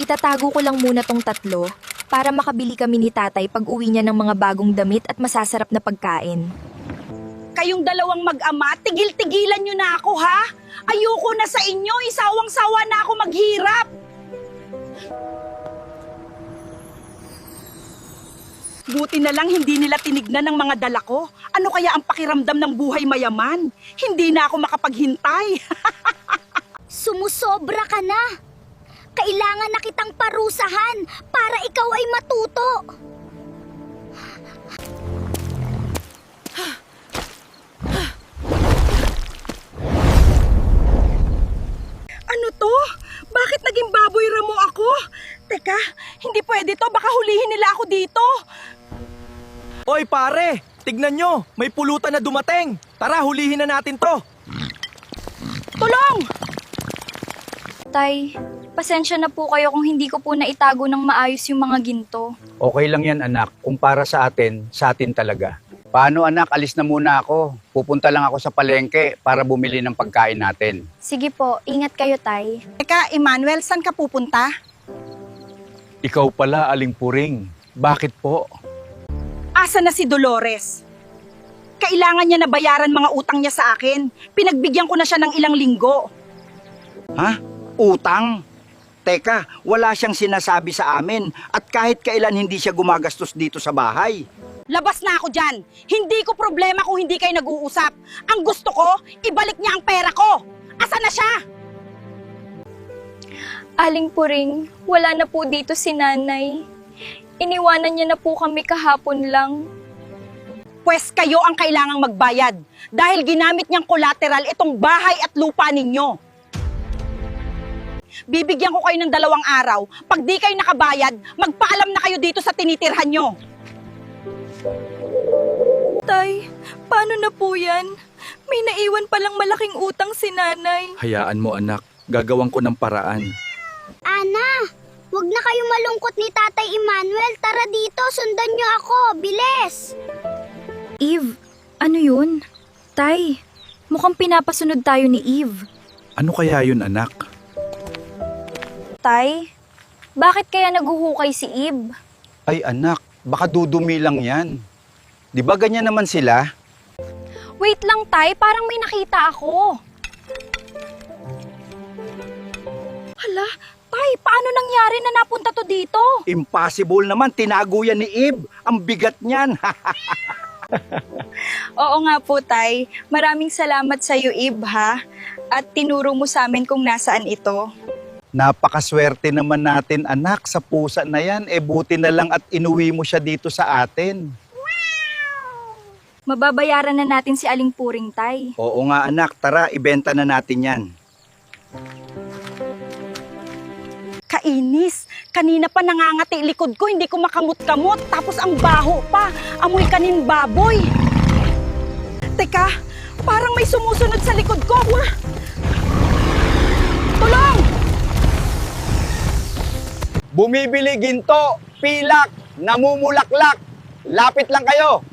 Itatago ko lang muna tong tatlo para makabili kami ni tatay pag uwi niya ng mga bagong damit at masasarap na pagkain. Kayong dalawang mag-ama, tigil-tigilan nyo na ako, ha? Ayoko na sa inyo, isawang-sawa na ako maghirap. Buti na lang hindi nila tinignan ng mga dala ko. Ano kaya ang pakiramdam ng buhay mayaman? Hindi na ako makapaghintay. Sumusobra ka na! Kailangan na kitang parusahan para ikaw ay matuto! Ano to? Bakit naging baboy ramo ako? Teka, hindi pwede to. Baka hulihin nila ako dito. Oy pare, tignan nyo, may pulutan na dumating. Tara, hulihin na natin to. Tulong! Tay, pasensya na po kayo kung hindi ko po naitago ng maayos yung mga ginto. Okay lang yan anak, kung para sa atin talaga. Paano anak, alis na muna ako. Pupunta lang ako sa palengke para bumili ng pagkain natin. Sige po, ingat kayo, tay. Teka, Emmanuel, saan ka pupunta? Ikaw pala, Aling Puring. Bakit po? Asa na si Dolores? Kailangan niya na bayaran mga utang niya sa akin. Pinagbigyan ko na siya ng ilang linggo. Ha? Utang? Teka, wala siyang sinasabi sa amin at kahit kailan hindi siya gumagastos dito sa bahay. Labas na ako dyan. Hindi ko problema kung hindi kayo nag-uusap. Ang gusto ko, ibalik niya ang pera ko. Asa na siya? Aling Puring, wala na po dito si nanay. Iniwanan niya na po kami kahapon lang. Pwes kayo ang kailangang magbayad dahil ginamit niyang collateral itong bahay at lupa ninyo. Bibigyan ko kayo ng 2 araw. Pag di kayo nakabayad, magpaalam na kayo dito sa tinitirhan nyo. Tay, paano na po yan? May naiwan palang malaking utang si nanay. Hayaan mo anak, gagawan ko ng paraan. Ana, wag na kayong malungkot ni Tatay Emmanuel. Tara dito, sundan niyo ako. Bilis! Eve, ano yun? Tay, mukhang pinapasunod tayo ni Eve. Ano kaya yun anak? Tay, bakit kaya naguhukay si Eve? Ay anak, baka dudumi lang yan. Di ba ganyan naman sila? Wait lang, Tay, parang may nakita ako. Hala, Tay, paano nangyari na napunta to dito? Impossible naman, tinago yan ni Eve. Ang bigat niyan. Oo nga po, Tay. Maraming salamat sa iyo, Eve, ha? At tinuro mo sa amin kung nasaan ito. Napakaswerte naman natin anak sa pusa na yan. Buti na lang at inuwi mo siya dito sa atin. Mababayaran na natin si Aling Puring, Tay. Oo nga anak, tara, ibenta na natin yan. Kainis. Kanina pa nangangati likod ko, hindi ko makamot-kamot. Tapos ang baho pa. Amoy kanin baboy. Teka, parang may sumusunod sa likod ko. Wah! Tulong! Bumibili ginto, pilak, namumulaklak. Lapit lang kayo.